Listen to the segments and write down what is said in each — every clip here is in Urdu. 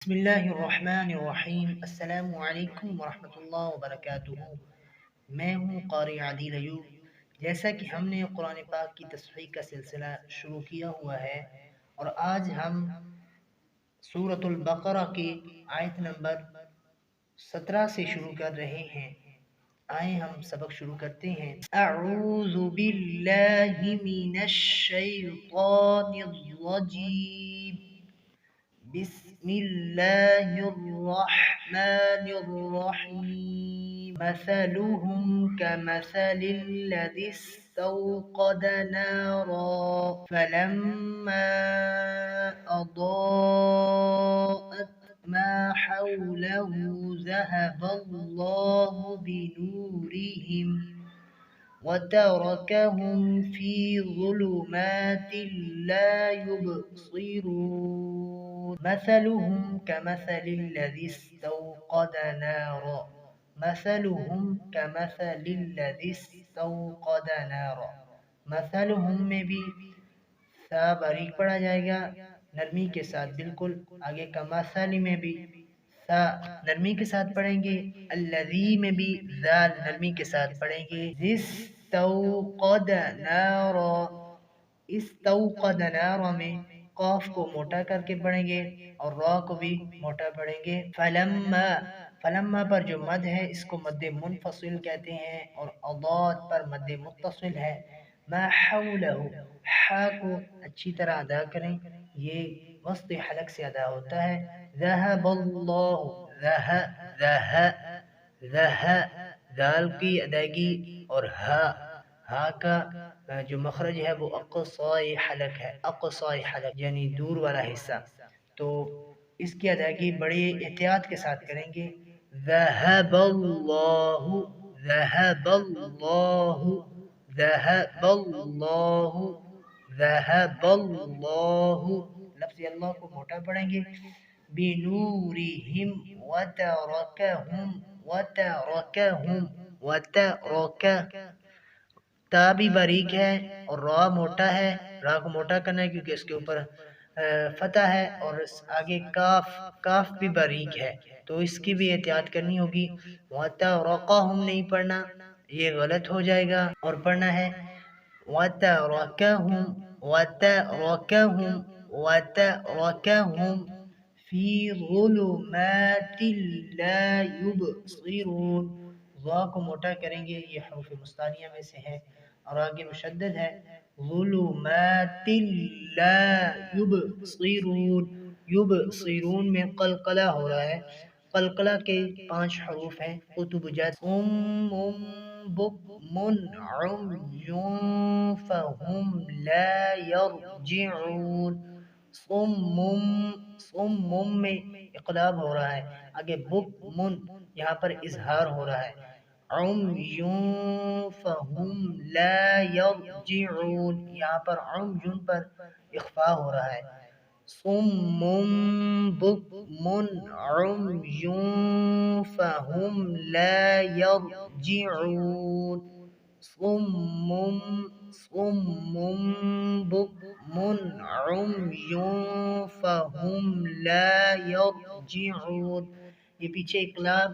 بسم اللہ الرحمن الرحیم۔ السلام علیکم ورحمۃ اللہ وبرکاتہ۔ میں ہوں قاری عادل ایوب۔ جیسا کہ ہم نے قرآن پاک کی تصحیح کا سلسلہ شروع کیا ہوا ہے اور آج ہم سورۃ البقرہ کی آیت نمبر 17 سے شروع کر رہے ہیں۔ آئیں ہم سبق شروع کرتے ہیں۔ اعوذ باللہ من الشیطان الرجیم، بسم الله الرحمن الرحيم۔ مثلهم كمثل الذي استوقد نارا فلما أضاءت ما حوله ذهب الله بنورهم وتركهم في ظلمات لا يبصرون۔ مثلهم كمثل الذي استوقد نارا، مثلهم كمثل الذي استوقد نارا۔ مثلهم میں بھی سا باریک پڑھا جائے گا نرمی کے ساتھ، بالکل آگے کا مثل میں بھی سا نرمی کے ساتھ پڑھیں گے، الذی میں بھی ذال نرمی کے ساتھ پڑھیں گے۔ استوقد نارا، استوقد نارا میں قاف کو موٹا کر کے پڑھیں گے اور را کو بھی موٹا پڑھیں گے۔ فلما، فلما پر جو مد ہے اس کو مد منفصل کہتے ہیں اور اضاد پر مد متصل ہے۔ ما حولہ، حا کو اچھی طرح ادا کریں، یہ وسط حلق سے ادا ہوتا ہے۔ ذہب اللہ، ذال کی ادائیگی اور ہا کا جو مخرج ہے وہ اقصائی حلق ہے، اقصائی حلق یعنی دور والا حصہ، تو اس کی ادائیگی بڑی احتیاط کے ساتھ کریں گے۔ ذہب اللہ، ذہب اللہ، ذہب اللہ، ذہب اللہ، لفظ اللہ کو موٹا پڑھیں گے۔ بنورہم وترکہم، وترکہم، وترکہ، تا بھی باریک ہے اور را موٹا ہے، را کو موٹا کرنا ہے کیونکہ اس کے اوپر فتح ہے، اور آگے کاف، کاف بھی باریک ہے تو اس کی بھی احتیاط کرنی ہوگی۔ وترکہم نہیں پڑھنا، یہ غلط ہو جائے گا، اور پڑھنا ہے وترکہم، وترکہم، وترکہم فی ظلمات لا یبصرون۔ ضا کو موٹا کریں گے، یہ حروف مستانیہ میں سے ہے اور آگے مشدد ہے۔ ظلمات لا یبصرون، یبصرون میں قلقلہ ہو رہا ہے، قلقلہ کے 5 حروف ہیں۔ قطب جد صم بکم عمی فہم لا یرجعون۔ صم میں اقلاب ہو رہا ہے، آگے بکمن یہاں پر اظہار ہو رہا ہے۔ عمی فہم لا یرجعون، یہاں پر عمی پر اخفاء ہو رہا ہے۔ صم بکم عمی فہم لا یرجعون۔ صم بکم عمی فہم لا یرجعون۔ یہ پیچھے اقلاب،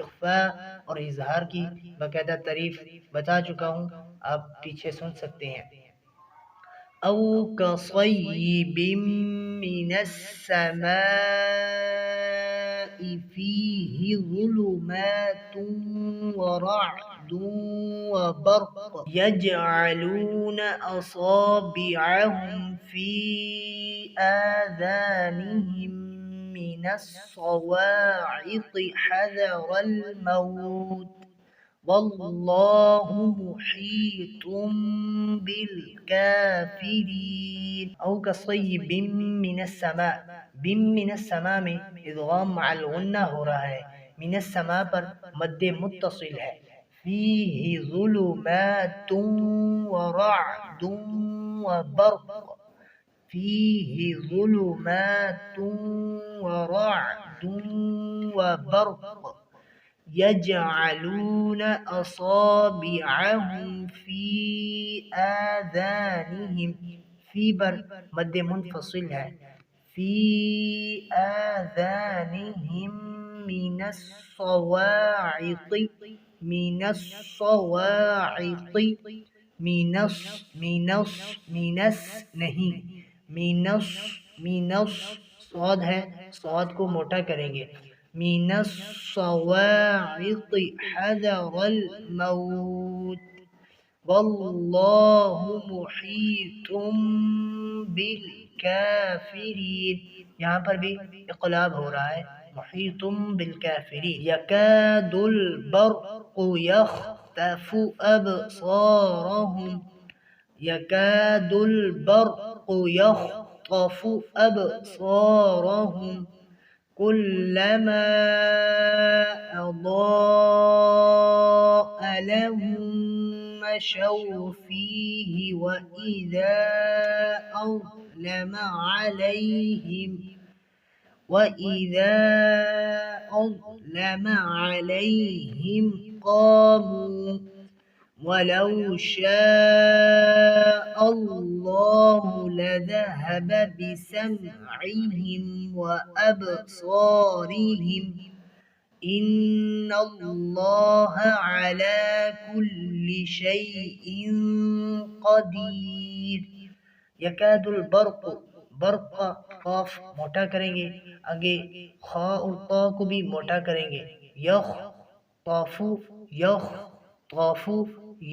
اخفاء اور اظہار کی باقاعدہ تعریف بتا چکا ہوں، آپ پیچھے سن سکتے ہیں۔ او کصیب من السماء فیہ ظلمات ورعد وبرق یجعلون اصابعهم فی آذانهم من الصواعق حذر الموت واللہ محیط بالکافرین۔ او کصیب من السماء، بم من السماء میں ادغام مع الغنہ ہو رہا ہے، من السماء پر مد متصل ہے۔ فیہ ظلمات ورعد وبرق، فیہ ظلمات ورعد وبرق یجعلون اصابعهم فی آذانهم، فی پر مد منفصل ہے، في آذانهم من الصواعق من الصواعق مینس نہیں مینس صاد ہے، صاد کو موٹا کریں گے، من الصواعق حذر الموت واللہ محیط بالکافرین، یہاں پر بھی اقلاب ہو رہا ہے، محیط بالکافرین، یکاد البرق یخطف ابصارهم يكاد البرق يخطف أبصارهم كلما أضاء لهم مشوا فيه وإذا أظلم عليهم قاموا ولو شاء الله لذهب بسمعهم وأبصارهم إن الله على كل شيء قدیر۔ یکاد البرق، برق کا قاف موٹا کریں گے، آگے خا اور طا کو بھی موٹا کریں گے، یخ طافو یخ طافو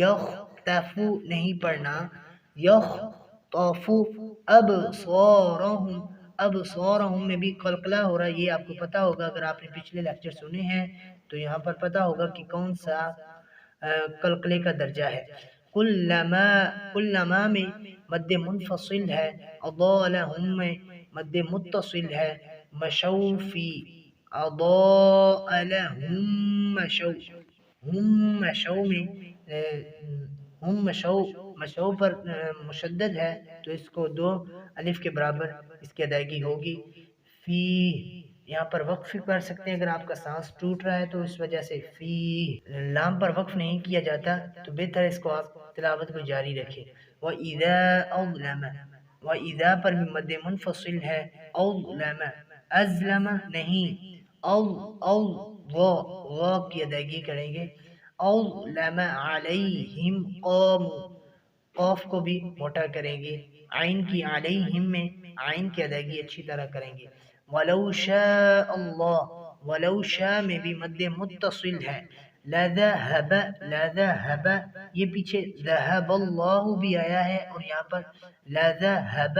یخ تفو نہیں پڑھنا، یخ طافو ابصارہم، ابصارہم میں بھی قلقلہ ہو رہا ہے، یہ آپ کو پتا ہوگا اگر آپ نے پچھلے لیکچر سنے ہیں تو یہاں پر پتا ہوگا کہ کون سا قلقلے کا درجہ ہے۔ کلما میں مد منفصل ہے، اضاء لہم میں مد متصل ہے، مشوفی اضاء لہم مشو، ہم مشو میں ہم مشو پر مشدد ہے تو اس کو دو الف کے برابر اس کی ادائیگی ہوگی۔ فی یہاں پر وقف کر سکتے ہیں، اگر آپ کا سانس ٹوٹ رہا ہے تو اس وجہ سے فی لام پر وقف نہیں کیا جاتا تو بہتر ہے اس کو آپ تلاوت کو جاری رکھیں۔ وَإِذَا أَظْلَمَ، وَإِذَا پر بھی مد منفصل ہے، أَظْلَمَ أَظْلَمَ نہیں، غا کی ادائیگی کریں گے، أَظْلَمَ عَلَيْهِمْ قَامُوا، قاف کو بھی موٹا کریں گے، عین کی علیہم میں عین کی ادائیگی اچھی طرح کریں گے۔ وَلَوْ شَاءَ اللَّهُ، وَلَوْ شَاء میں بھی مد متصل ہے، لَذَهَبَ لَذَهَبَ، یہ پیچھے ذَهَبَ اللَّهُ بھی آیا ہے اور یہاں پر لَذَهَبَ،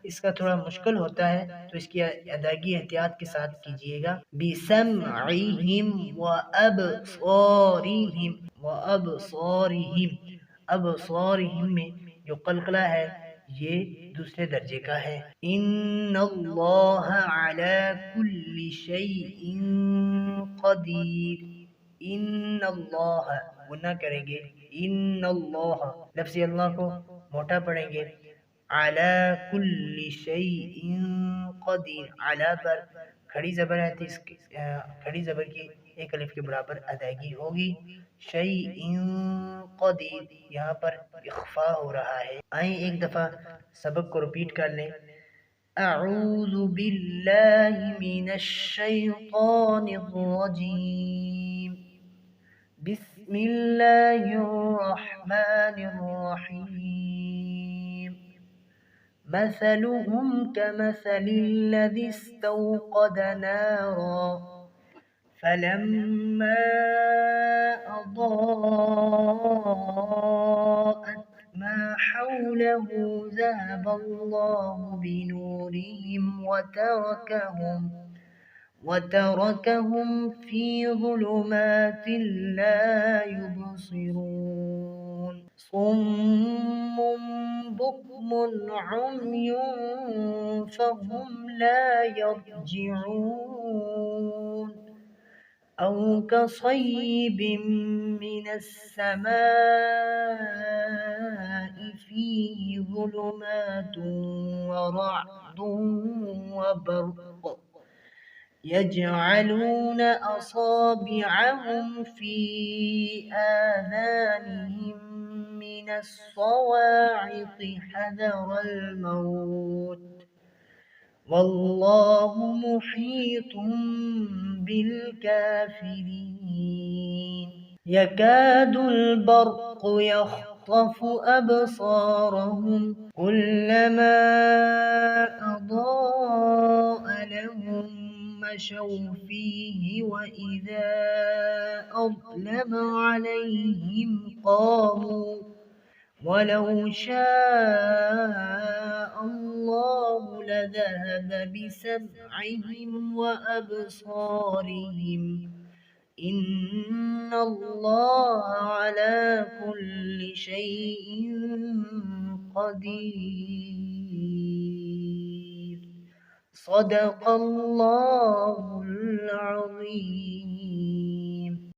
اس کا تھوڑا مشکل ہوتا ہے تو اس کی ادائیگی احتیاط کے ساتھ کیجئے گا۔ بِسَمْعِهِمْ وَأَبْصَارِهِمْ، وَأَبْصَارِهِمْ، ابصارہم میں جو قلقلہ ہے یہ دوسرے درجے کا ہے۔ ان اللہ علی کل شیء قدیر، ان اللہ گناہ کریں گے، ان اللہ لفظ اللہ کو موٹا پڑھیں گے، علی کل شیء قدیر، علی پر کھڑی زبر ہے تو اس کھڑی زبر کی ایک الف کے برابر ادائیگی ہوگی، شیء قدیر یہاں پر اخفا ہو رہا ہے۔ آئیں ایک دفعہ سبق کو رپیٹ کر لیں۔ اعوذ باللہ من الشیطان الرجیم، بسم اللہ الرحمن الرحیم، مثلهم كمثل الذي استوقد نارا فلما أضاءت ما حوله ذهب الله بنورهم وتركهم في ظلمات لا يبصرون، صم بكم عمي فهم لا يرجعون، أو كصيب من السماء فيه ظلمات ورعد وبرق يجعلون أصابعهم في آذانهم من الصواعق حذر الموت والله محيط بالكافرين يكاد البرق يخطف أبصارهم كلما أضاء لهم مشوا فيه وإذا أظلم عليهم قاموا ولو شاء الله لذهب بسمعهم وأبصارهم إن الله على كل شيء قدير صدق الله العظيم.